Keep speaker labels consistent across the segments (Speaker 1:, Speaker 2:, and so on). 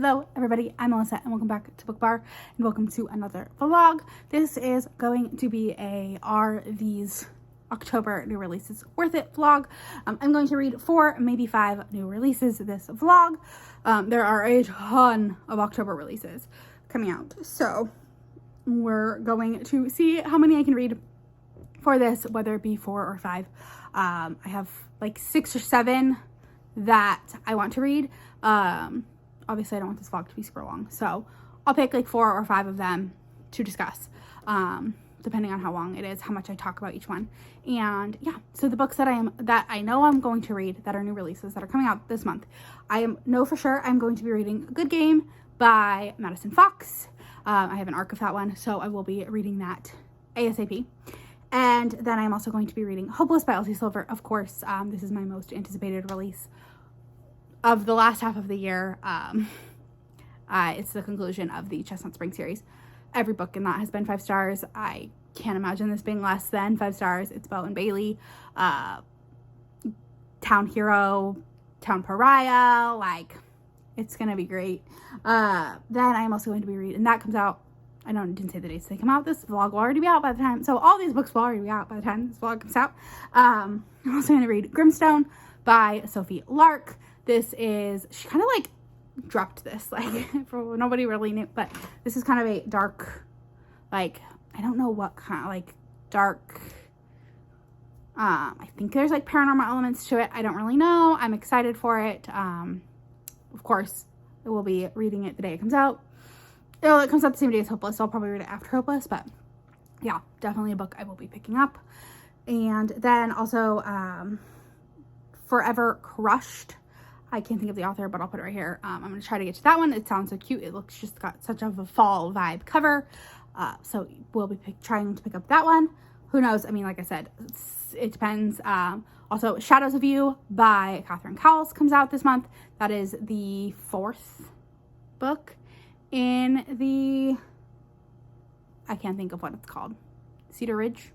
Speaker 1: Hello everybody, I'm Melissa and welcome back to Book Bar and welcome to another vlog. This is going to be are these October new releases worth it vlog. I'm going to read 4, maybe 5 new releases this vlog. There are a ton of October releases coming out, so we're going to see how many I can read for this, whether it be 4 or 5. I have like 6 or 7 that I want to read. Obviously I don't want this vlog to be super long, so I'll pick like 4 or 5 of them to discuss, depending on how long it is, how much I talk about each one. And yeah, so the books that I know I'm going to read that are new releases that are coming out this month, I know for sure I'm going to be reading A Good Game by Madison Fox. I have an arc of that one, so I will be reading that ASAP. And then I'm also going to be reading Hopeless by Elsie, of course. This is my most anticipated release of the last half of the year. It's the conclusion of the Chestnut Spring series. Every book in that has been 5 stars. I can't imagine this being less than 5 stars. It's Beau and Bailey, Town Hero, Town Pariah, like, it's gonna be great. Then I'm also going to be reading, and that comes out, I didn't say the dates they come out. This vlog will already be out by the time, so all these books will already be out by the time this vlog comes out. I'm also going to read Grimstone by Sophie Lark. This is, she kind of like dropped this, like, for nobody really knew, but this is kind of a dark, like, I don't know what kind of, like, dark, I think there's like paranormal elements to it. I don't really know. I'm excited for it. Of course, I will be reading it the day it comes out. It comes out the same day as Hopeless, so I'll probably read it after Hopeless, but yeah, definitely a book I will be picking up. And then also, Forever Crushed. I can't think of the author, but I'll put it right here. I'm going to try to get to that one. It sounds so cute. It looks just got such a fall vibe cover. So we'll be trying to pick up that one. Who knows? I mean, like I said, it depends. Also, Shadows of You by Cowles comes out this month. That is the 4th book in the, I can't think of what it's called. Cedar Ridge?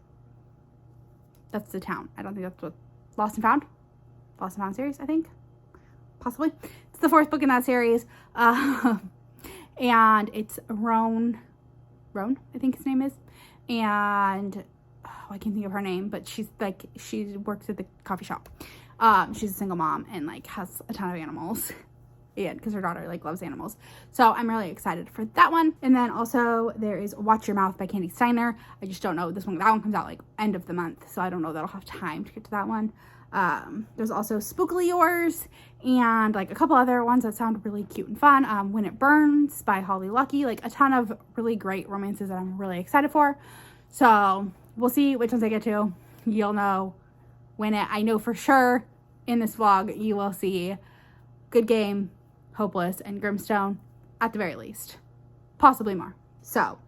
Speaker 1: That's the town. I don't think that's what, Lost and Found series, I think. Possibly. It's the 4th book in that series. And it's Roan, I think his name is. And I can't think of her name, but she's like, she works at the coffee shop. She's a single mom and like has a ton of animals. Yeah, because her daughter like loves animals. So I'm really excited for that one. And then also there is Watch Your Mouth by Candy Steiner. I just don't know that one comes out like end of the month, so I don't know that I'll have time to get to that one. There's also Spookily Yours and like a couple other ones that sound really cute and fun. When It Burns by Holly Lucky, like a ton of really great romances that I'm really excited for. So we'll see which ones I get to. You'll know I know for sure in this vlog you will see Good Game, Hopeless, and Grimstone at the very least, possibly more. So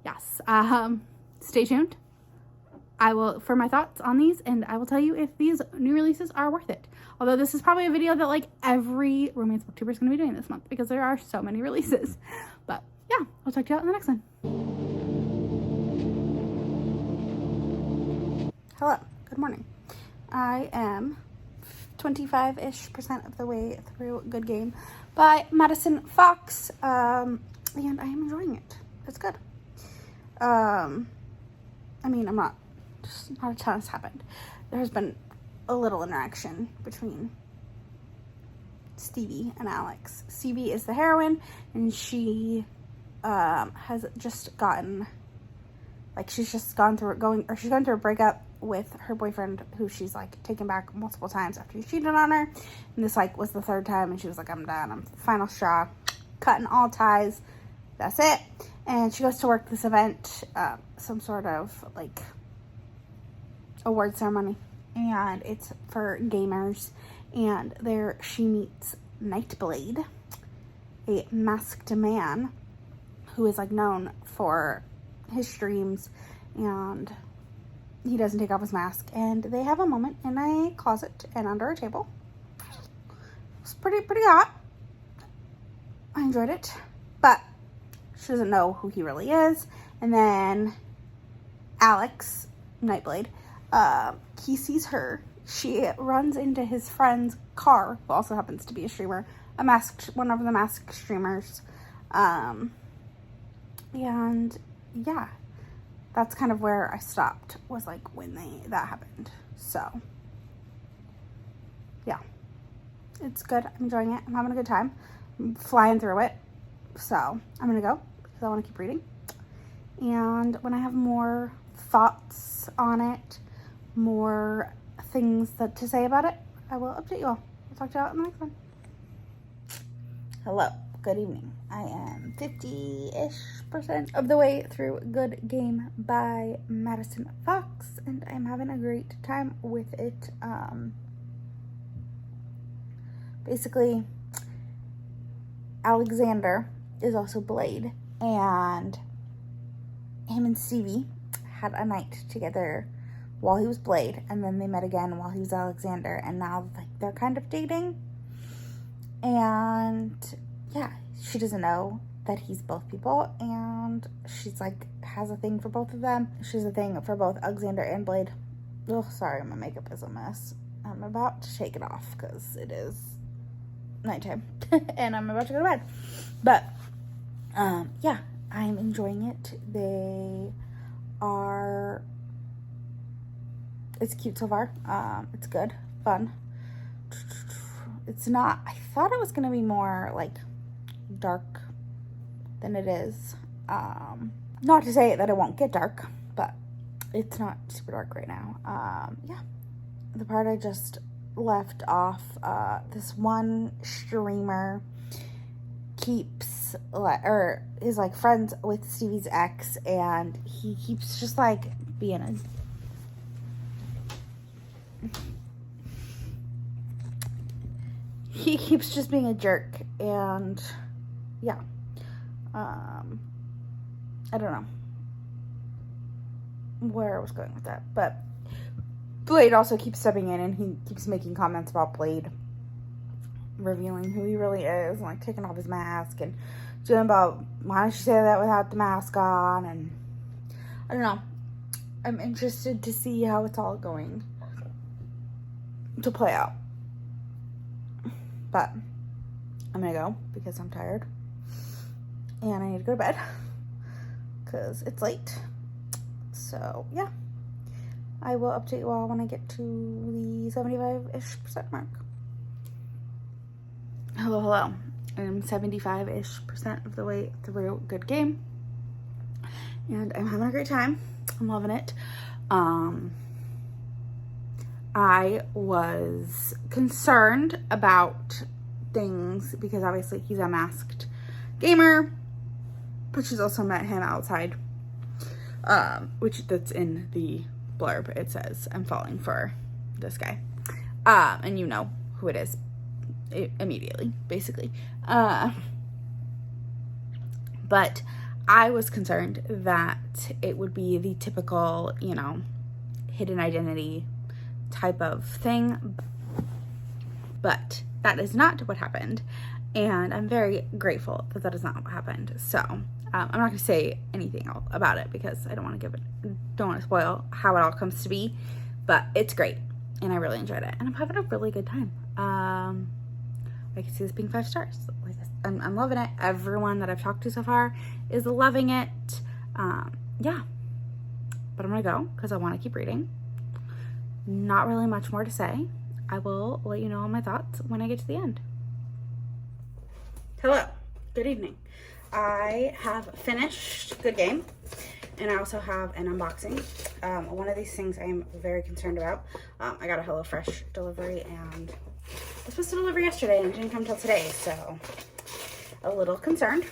Speaker 1: yes, stay tuned. I will for my thoughts on these, and I will tell you if these new releases are worth it. Although this is probably a video that like every romance booktuber is going to be doing this month because there are so many releases. But yeah, I'll talk to you out in the next one. Hello, good morning. I am 25-ish% of the way through Good Game by Madison Fox, and I am enjoying it. It's good. I mean, not a ton has happened. There has been a little interaction between Stevie and Alex. Stevie is the heroine, and she has just gotten, like, she's gone through a breakup with her boyfriend, who she's like taken back multiple times after he cheated on her, and this like was the 3rd time, and she was like, I'm done, I'm final straw, cutting all ties, that's it. And she goes to work this event, some sort of like award ceremony, and it's for gamers, and there she meets Nightblade, a masked man who is like known for his streams, and he doesn't take off his mask, and they have a moment in a closet and under a table. It's pretty hot. I enjoyed it, but she doesn't know who he really is. And then Alex, Nightblade, he sees her. She runs into his friend's car, who also happens to be a streamer, one of the masked streamers. And yeah, that's kind of where I stopped, was like when that happened. So yeah, it's good. I'm enjoying it. I'm having a good time. I'm flying through it. So I'm gonna go because I want to keep reading. And when I have more thoughts on it, more things to say about it, I will update you all. I'll talk to you all in the next one. Hello, good evening. I am 50-ish% of the way through Good Game by Madison Fox, and I'm having a great time with it. Basically, Alexander is also Blade, and him and Stevie had a night together while he was Blade, and then they met again while he was Alexander, and now like they're kind of dating. And yeah, she doesn't know that he's both people, and she's like has a thing for both of them. She's a thing for both Alexander and Blade. Oh, sorry, my makeup is a mess. I'm about to take it off because it is nighttime and I'm about to go to bed. But yeah, I'm enjoying it. It's cute so far. It's good, fun. It's not, I thought it was gonna be more like dark than it is. Not to say that it won't get dark, but it's not super dark right now. Yeah, the part I just left off, this one streamer is like friends with Stevie's ex, and he keeps just like being he keeps just being a jerk. And yeah, I don't know where I was going with that, but Blade also keeps stepping in, and he keeps making comments about Blade revealing who he really is, and like taking off his mask and doing about, why don't you say that without the mask on? And I don't know, I'm interested to see how it's all going to play out. But I'm gonna go because I'm tired and I need to go to bed because it's late. So yeah, I will update you all when I get to the 75-ish% mark. Hello. I'm 75-ish% of the way through Good Game, and I'm having a great time. I'm loving it. I was concerned about things because obviously he's a masked gamer, but she's also met him outside, which that's in the blurb. It says, I'm falling for this guy. And you know who it is immediately, basically. But I was concerned that it would be the typical, hidden identity type of thing, but that is not what happened, and I'm very grateful that that is not what happened. So I'm not going to say anything about it because I don't want to spoil how it all comes to be, but it's great and I really enjoyed it, and I'm having a really good time. I can see this being 5 stars. I'm loving it. Everyone that I've talked to so far is loving it. Yeah, but I'm gonna go because I want to keep reading. Not really much more to say. I will let you know all my thoughts when I get to the end. Hello, good evening. I have finished Good Game, and I also have an unboxing. One of these things I am very concerned about. I got a HelloFresh delivery, and it was supposed to deliver yesterday, and it didn't come till today, so a little concerned.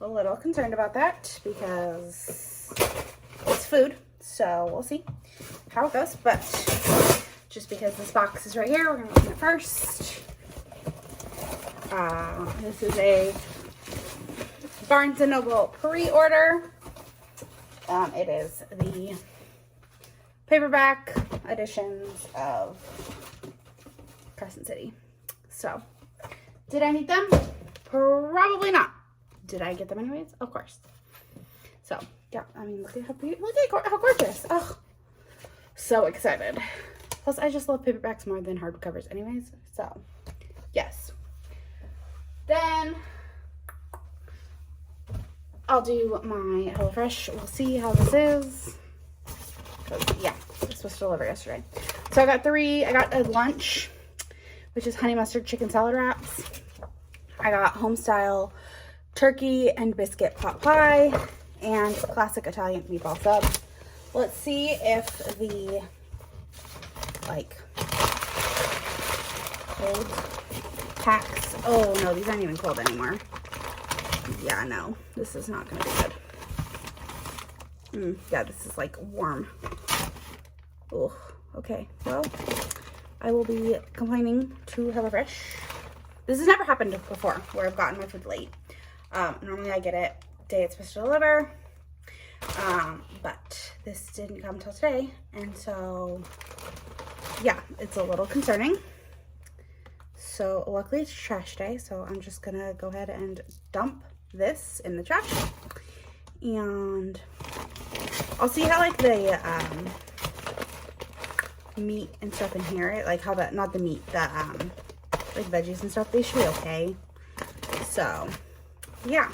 Speaker 1: A little concerned about that because it's food, so we'll see how it goes. But just because this box is right here, we're gonna open it first. This is a Barnes & Noble pre-order. It is the paperback editions of Crescent City. So, did I need them? Probably not. Did I get them anyways? Of course. So, yeah, I mean, look at how beautiful, look at how gorgeous. Oh, so excited. Plus, I just love paperbacks more than hardcovers anyways. So, yes. Then, I'll do my HelloFresh. We'll see how this is. Yeah, I was supposed to deliver yesterday. So, I got a lunch, which is honey mustard chicken salad wraps. I got home-style turkey and biscuit pot pie and classic Italian meatball sub. Let's see if the, like, cold packs. Oh, no, these aren't even cold anymore. Yeah, no, this is not going to be good. Yeah, this is, like, warm. Oh, okay. Well, I will be complaining to HelloFresh. This has never happened before where I've gotten my food late. Normally I get it day it's supposed to deliver. But this didn't come till today. And so, yeah, it's a little concerning. So luckily it's trash day. So I'm just gonna go ahead and dump this in the trash. And I'll see how like the meat and stuff in here, like how that, not the meat, the like veggies and stuff, they should be okay. So yeah,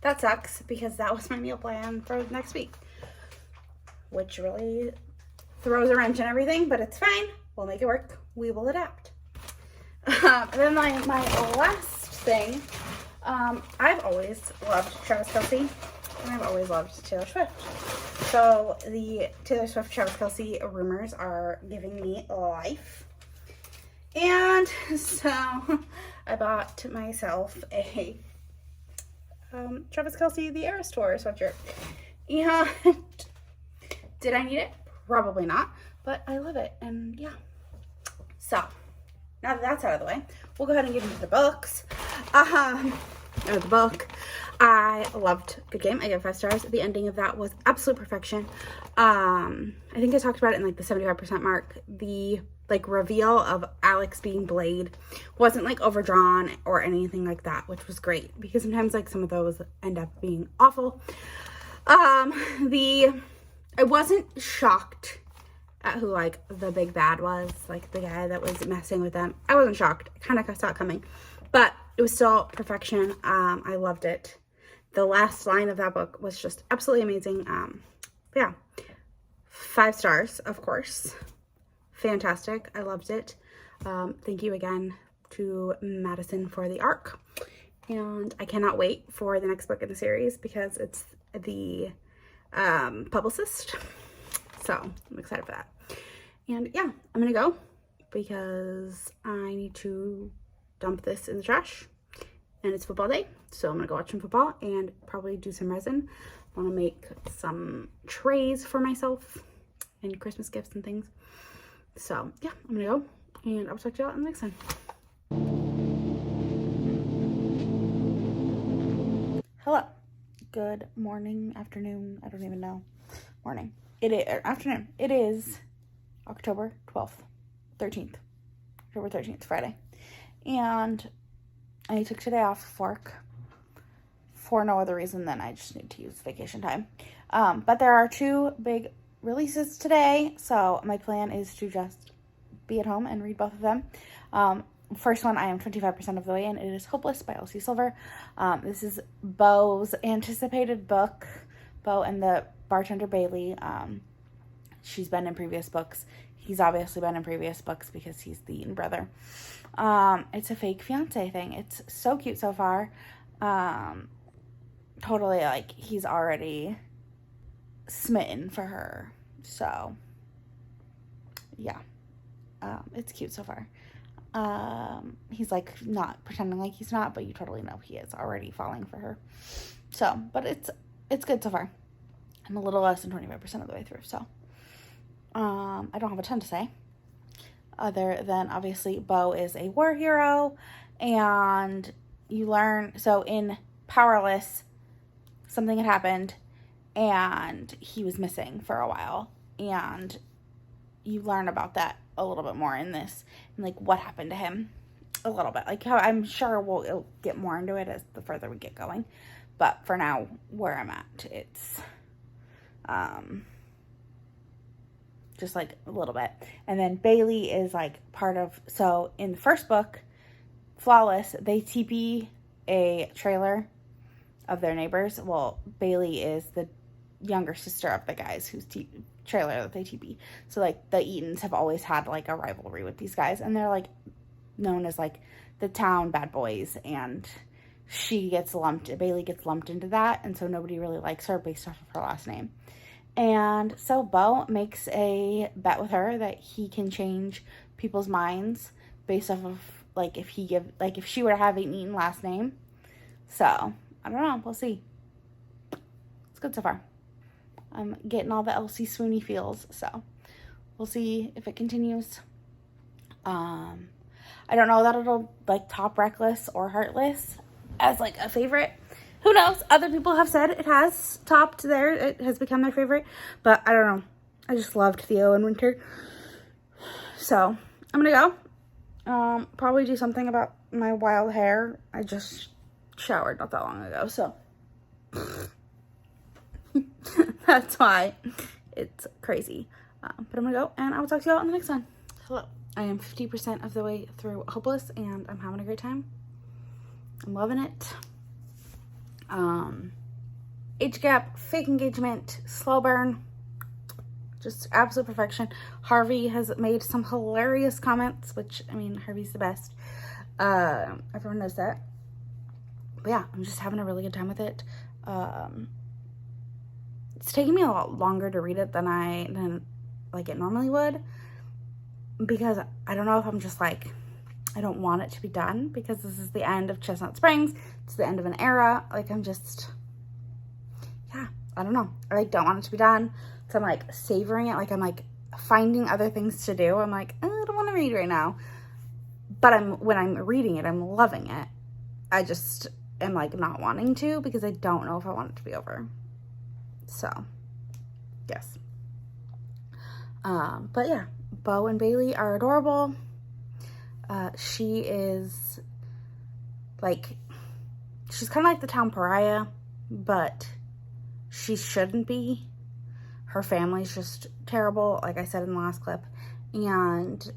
Speaker 1: that sucks because that was my meal plan for next week, which really throws a wrench in everything, but it's fine. We'll make it work. We will adapt. And then my last thing, I've always loved Travis Kelce, and I've always loved Taylor Swift. So the Taylor Swift Travis Kelce rumors are giving me life. And so I bought myself a Travis Kelce The Eras Tour sweatshirt. And did I need it? Probably not, but I love it. And yeah. So now that that's out of the way, we'll go ahead and get into the books. Or the book. I loved Good Game. I gave 5 stars. The ending of that was absolute perfection. I think I talked about it in like the 75% mark. The like reveal of Alex being Blade wasn't like overdrawn or anything like that, which was great because sometimes like some of those end up being awful. I wasn't shocked at who like the big bad was, like the guy that was messing with them. I wasn't shocked. I kind of saw it coming, but it was still perfection. I loved it. The last line of that book was just absolutely amazing. Yeah, 5 stars, of course. Fantastic. I loved it. Thank you again to Madison for the arc. And I cannot wait for the next book in the series because it's the publicist. So I'm excited for that. And yeah, I'm going to go because I need to dump this in the trash. And it's football day, so I'm gonna go watch some football and probably do some resin. I want to make some trays for myself and Christmas gifts and things. So yeah, I'm gonna go and I'll talk to you all in the next one. Hello, good morning, afternoon, I don't even know. Morning. It is afternoon. It is October 13th, Friday. And I took today off of work for no other reason than I just need to use vacation time. But there are 2 big releases today, so my plan is to just be at home and read both of them. First one, I am 25% of the way in. It is Hopeless by Elsie Silver. This is Beau's anticipated book. Beau and the bartender Bailey. She's been in previous books. He's obviously been in previous books because he's the Eaton brother. It's a fake fiance thing. It's so cute so far. Totally, like, he's already smitten for her. So, yeah. It's cute so far. He's, like, not pretending like he's not, but you totally know he is already falling for her. So, but it's good so far. I'm a little less than 25% of the way through, so. I don't have a ton to say. Other than, obviously, Beau is a war hero, and you learn, so in Powerless, something had happened, and he was missing for a while, and you learn about that a little bit more in this, and, like, what happened to him a little bit. Like, how I'm sure we'll get more into it as the further we get going, but for now, where I'm at, it's, just like a little bit. And then Bailey is like part of, so in the first book, Flawless, they TP a trailer of their neighbors. Well, Bailey is the younger sister of the guys whose trailer that they TP. So like the Eatons have always had like a rivalry with these guys, and they're like known as like the town bad boys, and Bailey gets lumped into that, and so nobody really likes her based off of her last name. And so Beau makes a bet with her that he can change people's minds based off of like if she were to have an Eaton last name. So I don't know, we'll see. It's good so far. I'm getting all the Elsie swoony feels, so we'll see if it continues. I don't know that it'll like top Reckless or Heartless as like a favorite. Who knows? Other people have said it has topped there. It has become their favorite, but I don't know. I just loved Theo in Winter. So I'm gonna go. Probably do something about my wild hair. I just showered not that long ago, so that's why it's crazy. But I'm gonna go, and I will talk to you all in the next one. Hello. I am 50% of the way through Hopeless, and I'm having a great time. I'm loving it. Age gap, fake engagement, slow burn, just absolute perfection. Harvey has made some hilarious comments, which, I mean, Harvey's the best. Everyone knows that. But yeah, I'm just having a really good time with it. It's taking me a lot longer to read it than like it normally would, because I don't know if I'm just like, I don't want it to be done, because this is the end of Chestnut Springs. It's the end of an era. Like, I'm just, yeah, I don't know. I like don't want it to be done. So I'm like savoring it. Like, I'm like finding other things to do. I'm like, I don't want to read right now. But when I'm reading it, I'm loving it. I just am like not wanting to, because I don't know if I want it to be over. So, yes. But yeah, Beau and Bailey are adorable. She is like, she's kind of like the town pariah, but she shouldn't be. Her family's just terrible, like I said in the last clip. And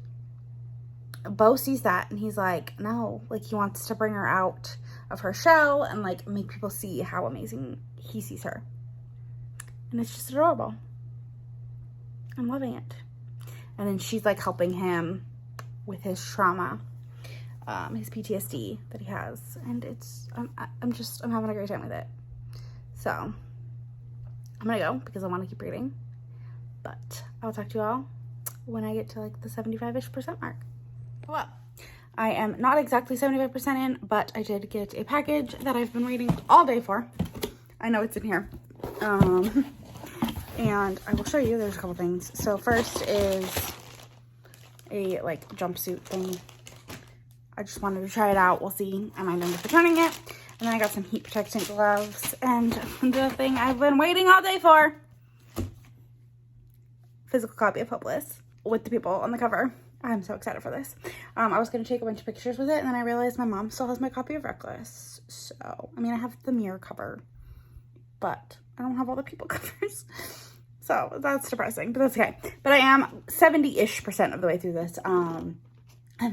Speaker 1: Beau sees that, and he's like, no, like he wants to bring her out of her shell and like make people see how amazing he sees her. And it's just adorable. I'm loving it. And then she's like helping him with his trauma, his PTSD that he has, and it's I'm having a great time with it. So I'm gonna go because I want to keep reading, but I'll talk to you all when I get to like the 75-ish% mark. Well, I am not exactly 75% in, but I did get a package that I've been waiting all day for. I know it's in here, and I will show you. There's a couple things. So first is a like jumpsuit thing. I just wanted to try it out. We'll see. I might end up returning it. And then I got some heat protectant gloves, and the thing I've been waiting all day for, physical copy of Hopeless with the people on the cover. I'm so excited for this. I was going to take a bunch of pictures with it, and then I realized my mom still has my copy of Reckless. So, I mean, I have the mirror cover, but I don't have all the people covers. So that's depressing, but that's okay. But I am 70-ish% of the way through this. And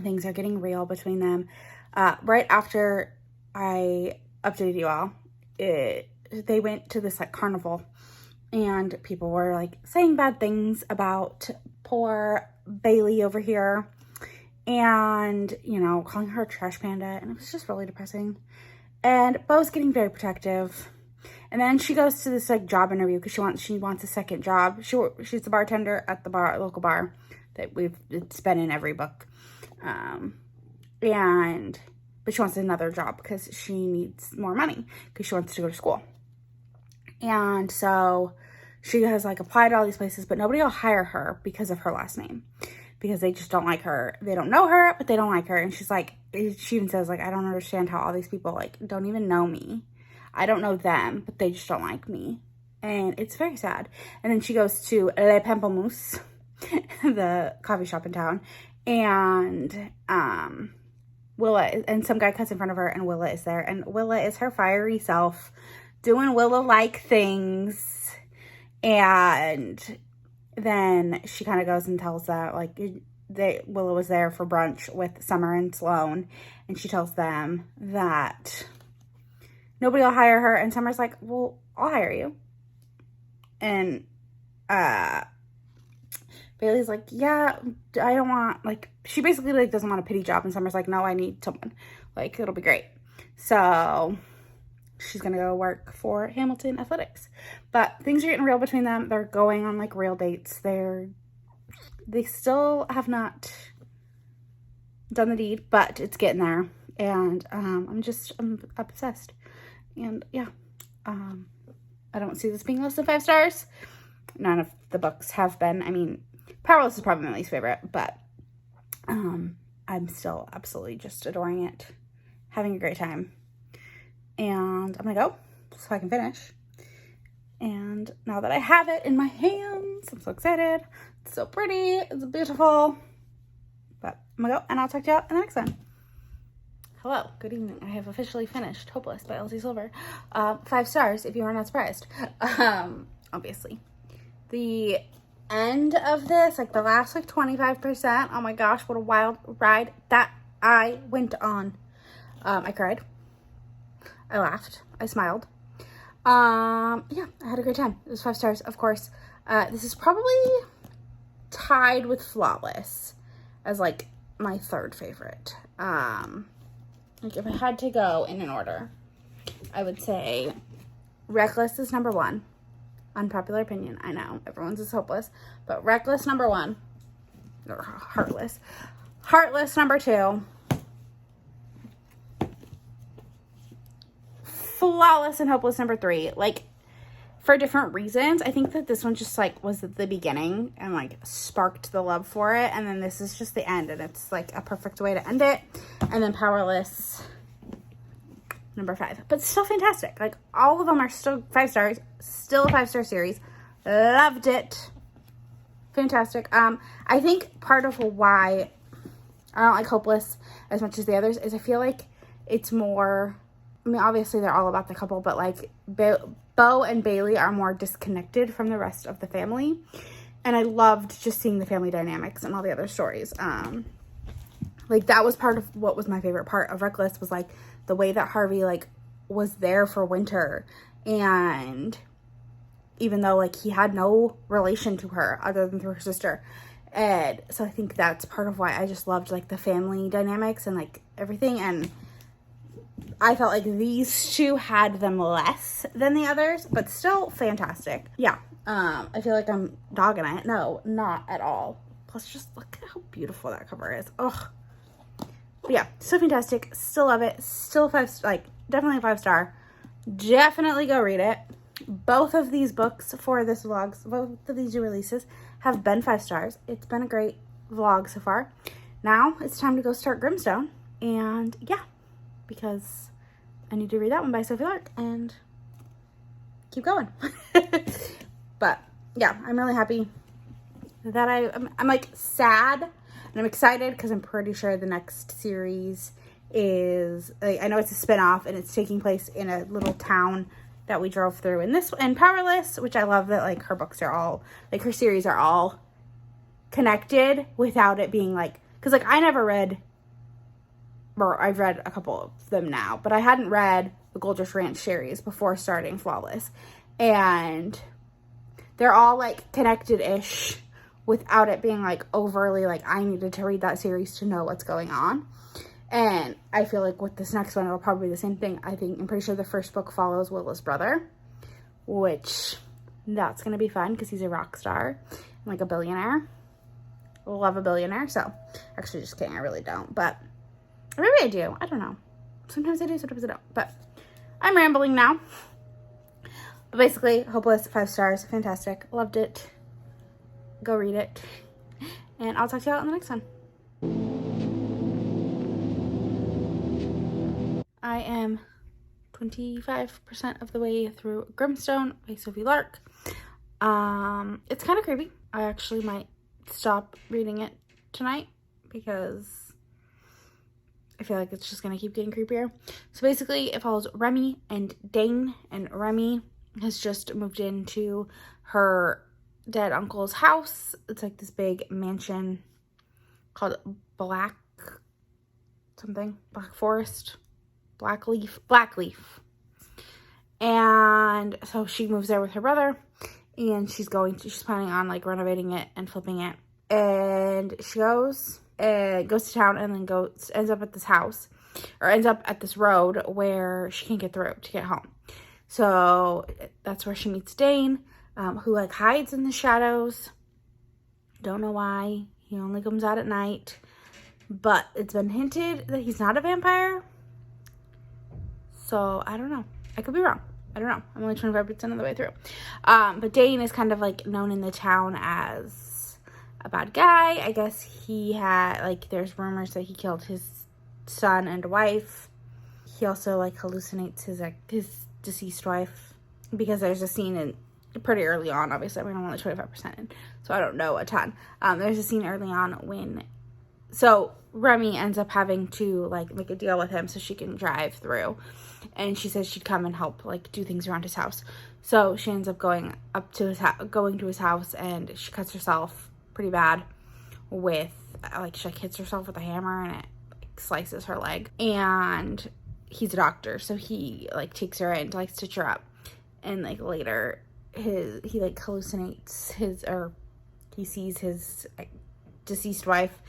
Speaker 1: things are getting real between them. Right after I updated you all, they went to this like carnival, and people were like saying bad things about poor Bailey over here, and, you know, calling her a trash panda. And it was just really depressing. And Beau's getting very protective. And then she goes to this like job interview because she wants a second job. She's the bartender at the local bar that it's been in every book. But she wants another job because she needs more money because she wants to go to school. And so she has like applied to all these places, but nobody will hire her because of her last name, because they just don't like her. They don't know her, but they don't like her. And she's like, she even says like, I don't understand how all these people like don't even know me. I don't know them, but they just don't like me. And it's very sad. And then she goes to Le Pamplemousse, the coffee shop in town, and Willa, and some guy cuts in front of her, and Willa is there. And Willa is her fiery self, doing Willa-like things. And then she kind of goes and tells that, like, Willow was there for brunch with Summer and Sloane, and she tells them that nobody will hire her, and Summer's like, well, I'll hire you. And Bailey's like, yeah, I don't want, like, she basically, like, doesn't want a pity job, and Summer's like, no, I need someone, like, it'll be great. So she's gonna go work for Hamilton Athletics, but things are getting real between them. They're going on, like, real dates. They still have not done the deed, but it's getting there, and I'm obsessed. And yeah, I don't see this being less than 5 stars. None of the books have been. I mean, Powerless is probably my least favorite, but I'm still absolutely just adoring it, having a great time. And I'm gonna go so I can finish. And now that I have it in my hands, I'm so excited. It's so pretty. It's beautiful. But I'm gonna go, and I'll talk to y'all in the next one. Hello, good evening. I have officially finished Hopeless by Elsie Silver. 5 stars, if you are not surprised. Obviously. The end of this, like the last, like, 25%, oh my gosh, what a wild ride that I went on. I cried. I laughed. I smiled. Yeah, I had a great time. It was 5 stars, of course. This is probably tied with Flawless as, like, my 3rd favorite. Like, if I had to go in an order, I would say Reckless is number 1. Unpopular opinion, I know. Everyone's is Hopeless. But Reckless, number 1. Or Heartless. Heartless, number 2. Flawless and Hopeless, number 3. Like, for different reasons. I think that this one just, like, was at the beginning and, like, sparked the love for it. And then this is just the end, and it's, like, a perfect way to end it. And then Powerless, number 5. But still fantastic. Like, all of them are still 5 stars. Still a 5-star series. Loved it. Fantastic. I think part of why I don't like Hopeless as much as the others is I feel like it's more... I mean, obviously, they're all about the couple, but, like, Bo and Bailey are more disconnected from the rest of the family. And I loved just seeing the family dynamics and all the other stories. Like, that was part of what was my favorite part of Reckless was, like, the way that Harvey, like, was there for Winter. And even though, like, he had no relation to her other than through her sister. And so I think that's part of why I just loved, like, the family dynamics and, like, everything. And I felt like these 2 had them less than the others, but still fantastic. Yeah, I feel like I'm dogging it. No, not at all. Plus, just look at how beautiful that cover is. Ugh. But yeah, so fantastic. Still love it. Still definitely a 5-star. Definitely go read it. Both of these books for this vlog, both of these new releases have been 5 stars. It's been a great vlog so far. Now it's time to go start Grimstone. And yeah, because I need to read that one by Sophie Lark and keep going. But yeah, I'm really happy that I'm like sad and I'm excited because I'm pretty sure the next series is, like, I know it's a spin-off and it's taking place in a little town that we drove through in this, and Powerless, which I love that, like, her books are all, like, her series are all connected without it being, like, because, like, I never read, or I've read a couple of them now, but I hadn't read the Goldrush Ranch series before starting Flawless, and they're all, like, connected-ish without it being, like, overly, like, I needed to read that series to know what's going on. And I feel like with this next one, it'll probably be the same thing. I'm pretty sure the first book follows Willow's brother, which that's going to be fun because he's a rock star and, like, a billionaire. Love a billionaire. So, actually, just kidding. I really don't. But maybe I do. I don't know. Sometimes I do, sometimes I don't. But I'm rambling now. But basically, Hopeless, 5 stars. Fantastic. Loved it. Go read it. And I'll talk to you all in the next one. I am 25% of the way through Grimstone by Sophie Lark. It's kind of creepy. I actually might stop reading it tonight because I feel like it's just going to keep getting creepier. So basically, it follows Remy and Dane, and Remy has just moved into her dead uncle's house. It's like this big mansion called Black Forest, Blackleaf. And so she moves there with her brother, and she's planning on like renovating it and flipping it. And she goes to town, and then ends up at this house, or ends up at this road where she can't get through to get home. So that's where she meets Dane, who like hides in the shadows. Don't know why. He only comes out at night. But it's been hinted that he's not a vampire. So I don't know. I could be wrong. I don't know. I'm only 25% of the way through. But Dane is kind of like known in the town as a bad guy. I guess he had like, there's rumors that he killed his son and wife. He also like hallucinates his deceased wife, because there's a scene in pretty early on. Obviously, I'm only 25% in, so I don't know a ton. There's a scene early on when Remy ends up having to like make a deal with him so she can drive through, and she says she'd come and help like do things around his house. So she ends up going to his house, and she cuts herself pretty bad with like, she like hits herself with a hammer, and it like slices her leg. And he's a doctor, so he like takes her in to like stitch her up, and like later he like hallucinates he sees his like, deceased wife,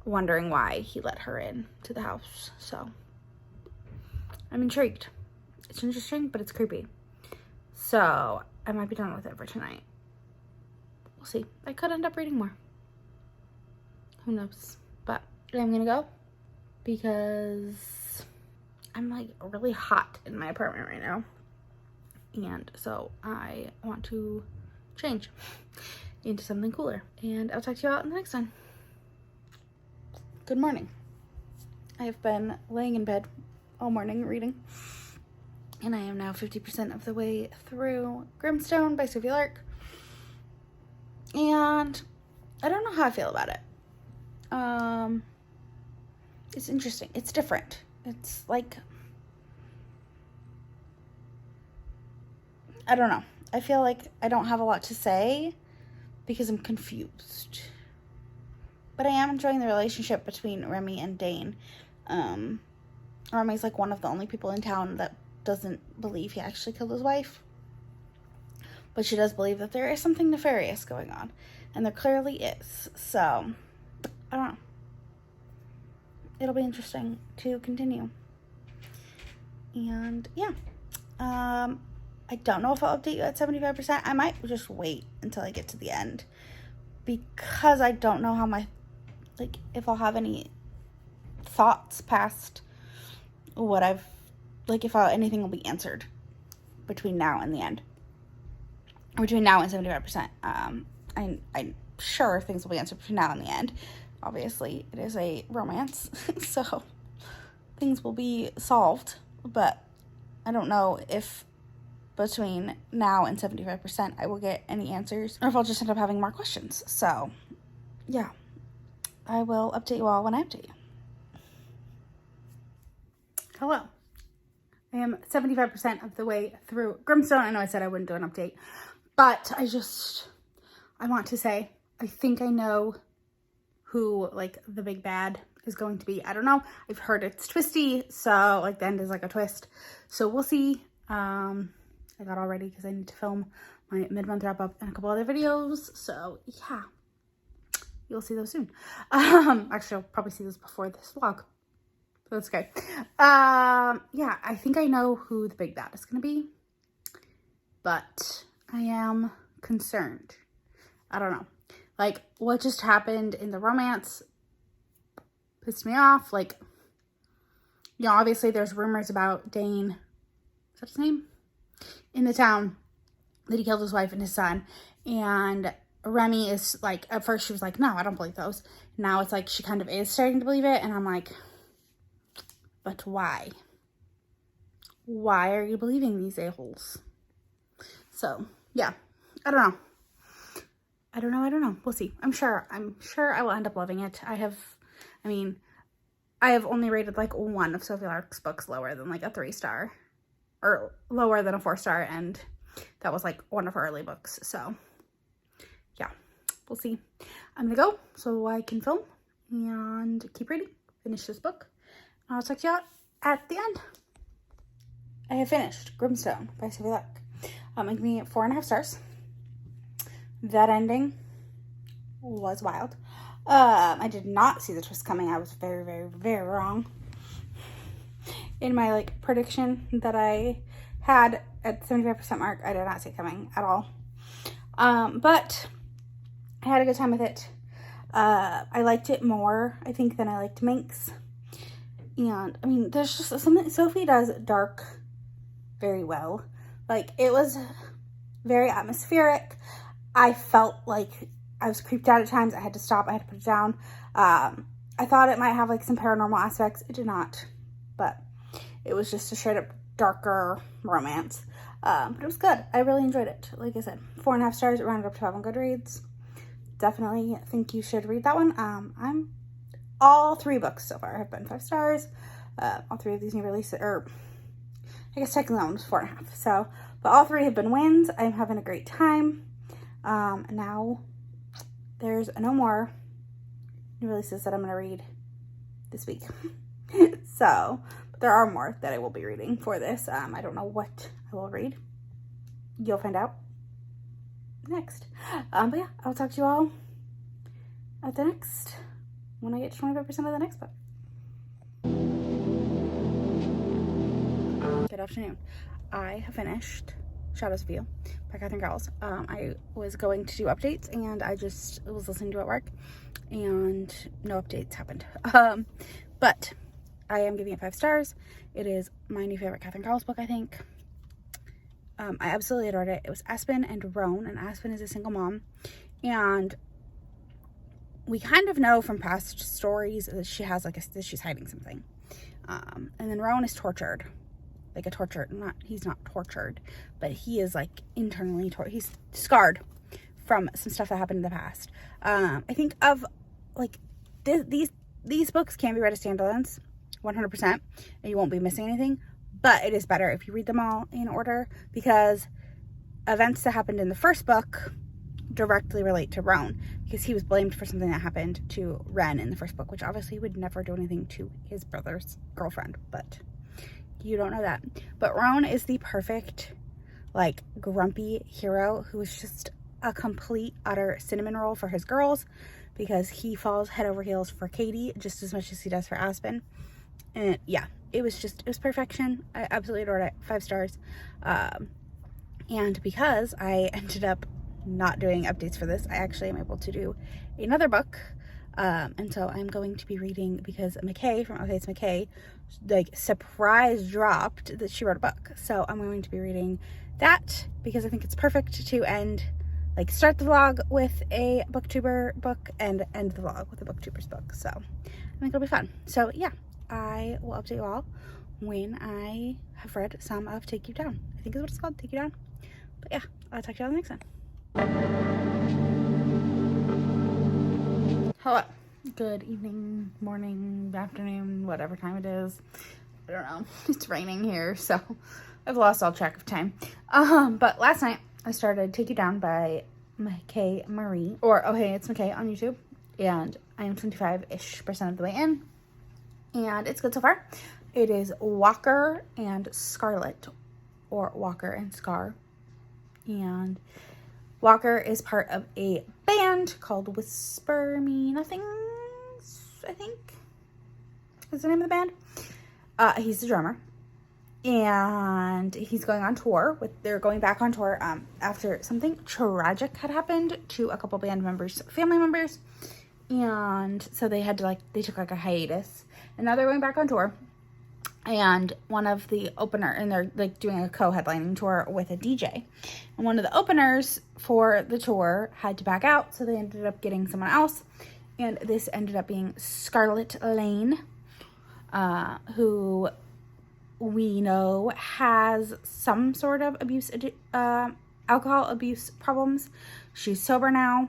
Speaker 1: wondering why he let her in to the house. So I'm intrigued. It's interesting, but it's creepy. So I might be done with it for tonight. We'll see. I could end up reading more. Who knows? But I'm gonna go because I'm like really hot in my apartment right now. And so I want to change into something cooler. And I'll talk to you all in the next one. Good morning. I have been laying in bed all morning reading. And I am now 50% of the way through Grimstone by Sophie Lark. And I don't know how I feel about it. It's interesting. It's different. It's like, I don't know. I feel like I don't have a lot to say because I'm confused. But I am enjoying the relationship between Remy and Dane. Remy's like one of the only people in town that doesn't believe he actually killed his wife. But she does believe that there is something nefarious going on. And there clearly is. So, I don't know. It'll be interesting to continue. And, yeah. I don't know if I'll update you at 75%. I might just wait until I get to the end. Because I don't know how if I'll have any thoughts past what if anything will be answered between now and the end. Between now and 75%. I'm sure things will be answered between now and the end. Obviously, it is a romance, so things will be solved. But I don't know if between now and 75% I will get any answers, or if I'll just end up having more questions. So, yeah. I will update you all when I update you. Hello. I am 75% of the way through Grimstone. I know I said I wouldn't do an update, but I want to say, I think I know who, like, the big bad is going to be. I don't know. I've heard it's twisty, so, like, the end is, like, a twist. So, we'll see. I got all ready because I need to film my mid-month wrap-up and a couple other videos. So, yeah. You'll see those soon. Actually, I'll probably see those before this vlog. So that's okay. Yeah, I think I know who the big bad is going to be. But I am concerned. I don't know. Like, what just happened in the romance pissed me off. Like, you know, obviously there's rumors about Dane, is that his name? In the town, that he killed his wife and his son. And Remy is like, at first she was like, no, I don't believe those. Now it's like she kind of is starting to believe it. And I'm like, but why? Why are you believing these a-holes? So, yeah. I don't know. I don't know. We'll see. I'm sure I will end up loving it. I have only rated like one of Sophie Lark's books lower than like a 3-star. Or lower than a 4-star. And that was like one of her early books. So, we'll see. I'm gonna go so I can film and keep reading, finish this book. I'll talk to you out at the end. I have finished Grimstone by Sophie Lark. I'm giving me 4.5 stars. That ending was wild. I did not see the twist coming. I was very, very, very wrong in my like prediction that I had at the 75% mark. I did not see it coming at all. But I had a good time with it. I liked it more, I think, than I liked Minx. And I mean, there's just something Sophie does dark very well. Like, it was very atmospheric. I felt like I was creeped out at times. I had to stop. I had to put it down. I thought it might have like some paranormal aspects. It did not, but it was just a straight up darker romance. But it was good. I really enjoyed it. Like I said, 4.5 stars. It rounded up to 5 on Goodreads. Definitely think you should read that one. All 3 books so far have been 5 stars. All 3 of these new releases, or I guess technically that one was 4.5. So, but all 3 have been wins. I'm having a great time. Now there's no more new releases that I'm going to read this week. So, but there are more that I will be reading for this. I don't know what I will read. You'll find out next. But yeah, I'll talk to you all at the next, when I get to 25% of the next book. Good afternoon. I have finished Shadows of You by Cowles. I was going to do updates and I just was listening to it at work and no updates happened. But I am giving it 5 stars. It is my new favorite Cowles book, I think. I absolutely adored it. It was Aspen and Roan, and Aspen is a single mom, and we kind of know from past stories that she has like that she's hiding something. And then Roan is tortured. Like he's not tortured, but he is like internally he's scarred from some stuff that happened in the past. I think of like these books can be read as standalones 100%, and you won't be missing anything, but it is better if you read them all in order, because events that happened in the first book directly relate to Roan, because he was blamed for something that happened to Ren in the first book, which obviously would never do anything to his brother's girlfriend, but you don't know that. But Roan is the perfect, like, grumpy hero who is just a complete, utter cinnamon roll for his girls, because he falls head over heels for Katie just as much as he does for Aspen. And yeah, it was perfection. I absolutely adored it. 5 stars. And because I ended up not doing updates for this, I actually am able to do another book. And so I'm going to be reading, because Michae from Okay It's Michae like surprise dropped that she wrote a book. So I'm going to be reading that because I think it's perfect to end, like, start the vlog with a booktuber book and end the vlog with a booktuber's book. So I think it'll be fun. So yeah, I will update you all when I have read some of Take You Down. I think is what it's called, Take You Down. But yeah, I'll talk to you all in the next one. Hello. Good evening, morning, afternoon, whatever time it is. I don't know. It's raining here, so I've lost all track of time. But last night I started Take You Down by Michae Marie, or Okay It's Michae on YouTube, and I am 25-ish% of the way in, and it's good so far. It is Walker and Scarlet, or Walker and Scar, and Walker is part of a band called Whisper Me Nothings, I think is the name of the band. He's the drummer, and he's going on tour they're going back on tour after something tragic had happened to a couple band members, family members, and so they had to they took a hiatus, and now they're going back on tour. And one of the and they're doing a co-headlining tour with a DJ, and one of the openers for the tour had to back out, so they ended up getting someone else, and this ended up being Scarlet Lane, who we know has some sort of alcohol abuse problems. She's sober now.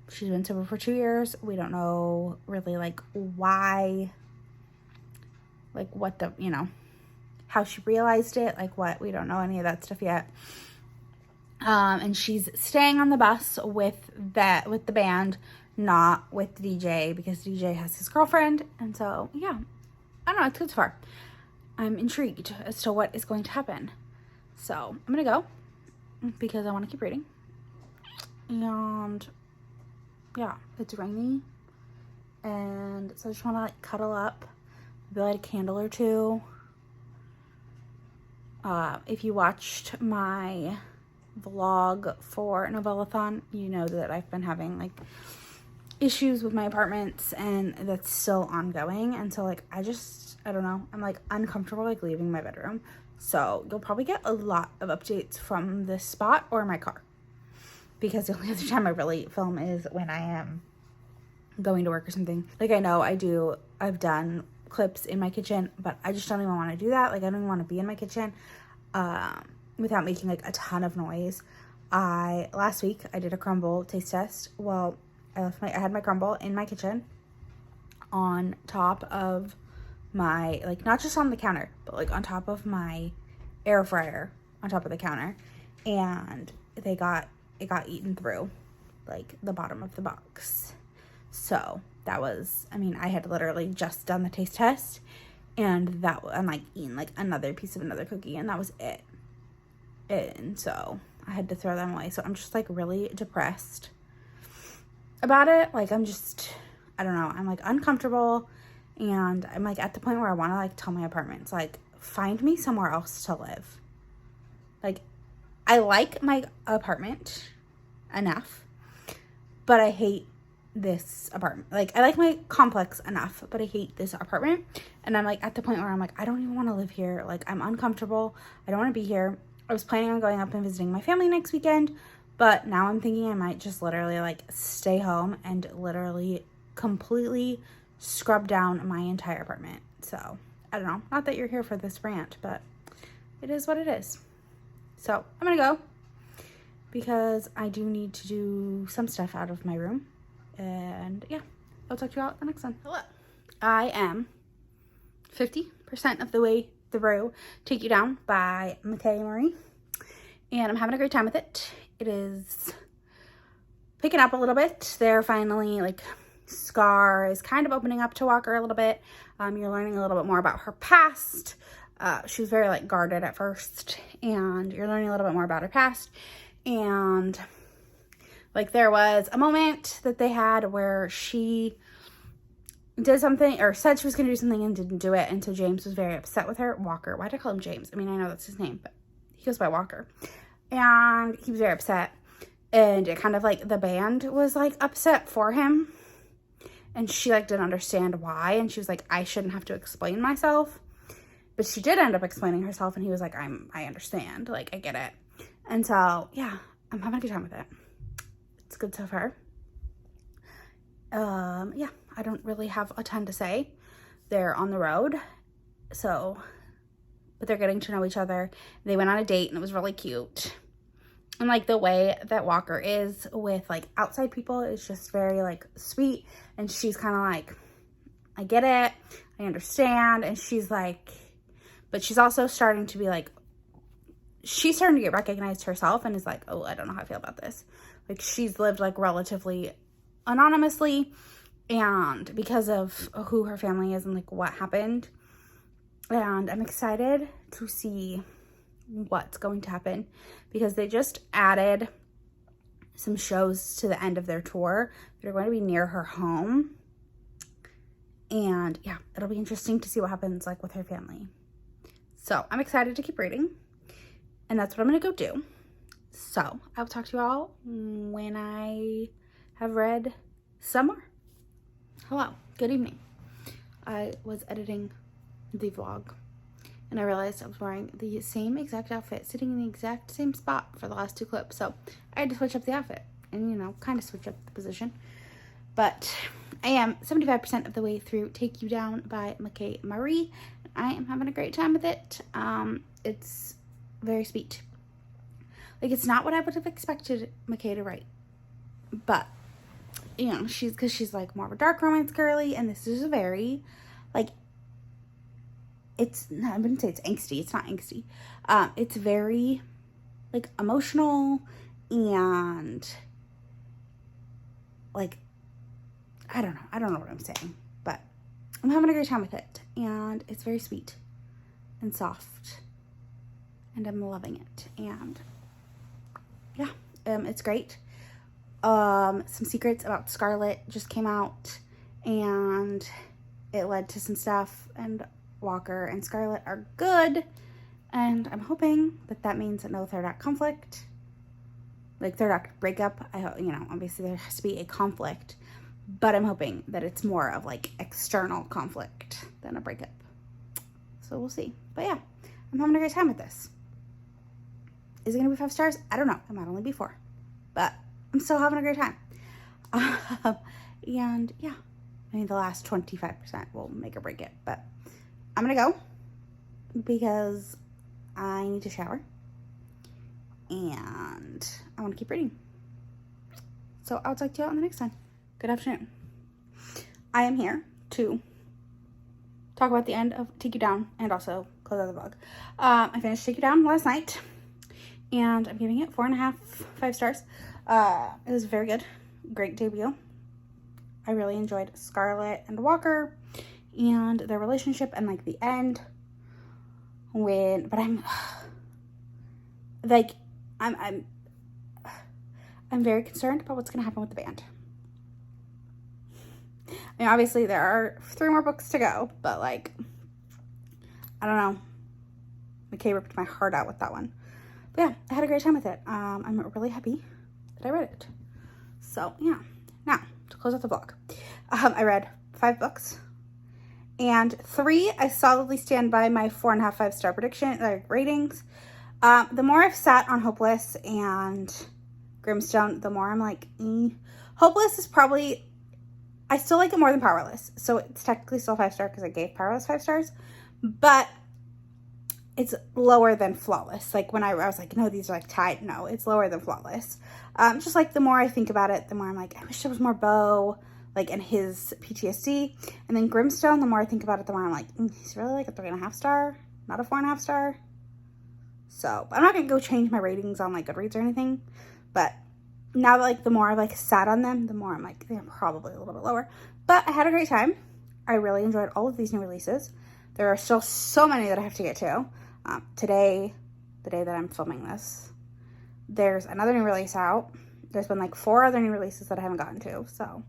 Speaker 1: She's been sober for 2 years. We don't know really why, what the, how she realized it, we don't know any of that stuff yet. And she's staying on the bus with the band, not with the DJ, because DJ has his girlfriend. And so, yeah, I don't know, it's good so far. I'm intrigued as to what is going to happen. So I'm gonna go because I want to keep reading. And yeah, it's rainy, and so I just want to like cuddle up, maybe light a candle or two. If you watched my vlog for Novellathon, you know that I've been having like issues with my apartments, and that's still ongoing. And so like I don't know, I'm like uncomfortable like leaving my bedroom. So you'll probably get a lot of updates from this spot or my car, because the only other time I really film is when I am going to work or something. Like I know I've done clips in my kitchen, but I just don't even want to do that. Like I don't even want to be in my kitchen without making like a ton of noise. Last week I did a crumble taste test. Well, I had my crumble in my kitchen on top of my, like not just on the counter, but like on top of my air fryer on top of the counter, and it got eaten through like the bottom of the box. So that was, I mean, I had literally just done the taste test, and I'm like eating like another piece of another cookie, and that was it. And so I had to throw them away. So I'm just like really depressed about it. Like I don't know, I'm like uncomfortable, and I'm like at the point where I want to like tell my apartments, like find me somewhere else to live. Like I like my apartment enough, but I hate this apartment. Like I like my complex enough, but I hate this apartment. And I'm like at the point where I'm like, I don't even want to live here. Like I'm uncomfortable. I don't want to be here. I was planning on going up and visiting my family next weekend, but now I'm thinking I might just literally like stay home and literally completely scrub down my entire apartment. So I don't know, not that you're here for this rant, but it is what it is. So I'm gonna go because I do need to do some stuff out of my room. And yeah, I'll talk to you all at the next one. Hello. I am 50% of the way through Take You Down by Michae Marie, and I'm having a great time with it. It is picking up a little bit. They're finally like, Scar is kind of opening up to Walker a little bit. You're learning a little bit more about her past. She was very like guarded at first, and you're learning a little bit more about her past. And like there was a moment that they had where she did something, or said she was going to do something and didn't do it. And so James was very upset with her. Walker. Why did I call him James? I mean, I know that's his name, but he goes by Walker. And he was very upset. And it kind of like the band was like upset for him. And she like didn't understand why. And she was like, I shouldn't have to explain myself. But she did end up explaining herself. And he was like, I understand. Like, I get it. And so, yeah, I'm having a good time with it. It's good so far. Yeah, I don't really have a ton to say. They're on the road, so, but they're getting to know each other. They went on a date, and it was really cute. And like the way that Walker is with like outside people is just very like sweet. And she's kind of like, I get it, I understand. And she's like, but she's also starting to be like, she's starting to get recognized herself, and is like, oh, I don't know how I feel about this. Like she's lived like relatively anonymously, and because of who her family is and like what happened. And I'm excited to see what's going to happen, because they just added some shows to the end of their tour that are going to be near her home. And yeah, it'll be interesting to see what happens like with her family. So I'm excited to keep reading, and that's what I'm gonna go do. So I'll talk to you all when I have read some more. Hello, good evening. I was editing the vlog, and I realized I was wearing the same exact outfit, sitting in the exact same spot for the last two clips. So I had to switch up the outfit and, you know, kind of switch up the position. But I am 75% of the way through Take You Down by Michae Marie. I am having a great time with it. It's very sweet. Like, it's not what I would have expected Michae to write. But, you know, because she's like more of a dark romance girly, and this is a very, like, I wouldn't say it's angsty. It's not angsty. It's very, like emotional and like, I don't know what I'm saying, but I'm having a great time with it, and it's very sweet and soft, and I'm loving it, and yeah, it's great. Some secrets about Scarlet just came out, and it led to some stuff, and Walker and Scarlet are good, and I'm hoping that that means that no third act conflict, like third act breakup. I hope, you know, obviously there has to be a conflict, but I'm hoping that it's more of like external conflict than a breakup. So we'll see. But yeah, I'm having a great time with this. Is it gonna be 5 stars? I don't know. It might only be 4, but I'm still having a great time. And yeah, I mean, the last 25% will make or break it, but I'm gonna go because I need to shower and I want to keep reading. So I'll talk to you all on the next time. Good afternoon. I am here to talk about the end of Take You Down and also close out the vlog. I finished Take You Down last night and I'm giving it 4.5 5 stars. It was very good. Great debut. I really enjoyed Scarlet and Walker and their relationship and like the end but I'm like, I'm very concerned about what's going to happen with the band. I mean, obviously there are 3 more books to go, but like, I don't know. Michae ripped my heart out with that one. But yeah, I had a great time with it. I'm really happy that I read it. So yeah, now to close out the vlog. I read 5 books, and 3 I solidly stand by my 4.5 5 star prediction ratings. The more I've sat on Hopeless and Grimstone, the more I'm like, Hopeless is probably, I still like it more than Powerless, so it's technically still 5 star because I gave Powerless 5 stars, but it's lower than Flawless. Like when I was like, no, these are like tied. No, it's lower than Flawless. Just like the more I think about it, the more I'm like, I wish there was more Beau, like, and his PTSD. And then Grimstone, the more I think about it, the more I'm like, he's really like a 3.5 star, not a 4.5 star. So I'm not gonna go change my ratings on like Goodreads or anything, but now that like the more I've like sat on them, the more I'm like, they're probably a little bit lower. But I had a great time. I really enjoyed all of these new releases. There are still so many that I have to get to. Today, the day that I'm filming this, there's another new release out. There's been like 4 other new releases that I haven't gotten to. So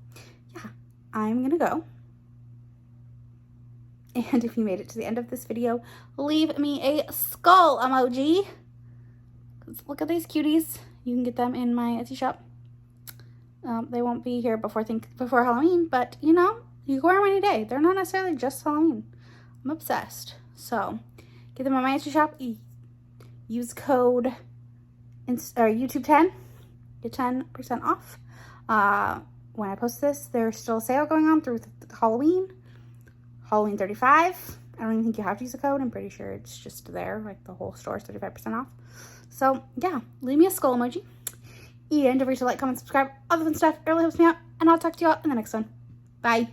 Speaker 1: yeah, I'm gonna go. And if you made it to the end of this video, leave me a skull emoji. 'Cause look at these cuties. You can get them in my Etsy shop. They won't be here before Halloween, but you know, you can wear them any day. They're not necessarily just Halloween. I'm obsessed. So get them on my Etsy shop. Use code YouTube10. Get 10% off. When I post this, there's still a sale going on through Halloween 35. I don't even think you have to use a code. I'm pretty sure it's just there, like the whole store is 35% off. So yeah, leave me a skull emoji. And don't forget to like, comment, subscribe, all the fun stuff. It really helps me out. And I'll talk to you all in the next one. Bye.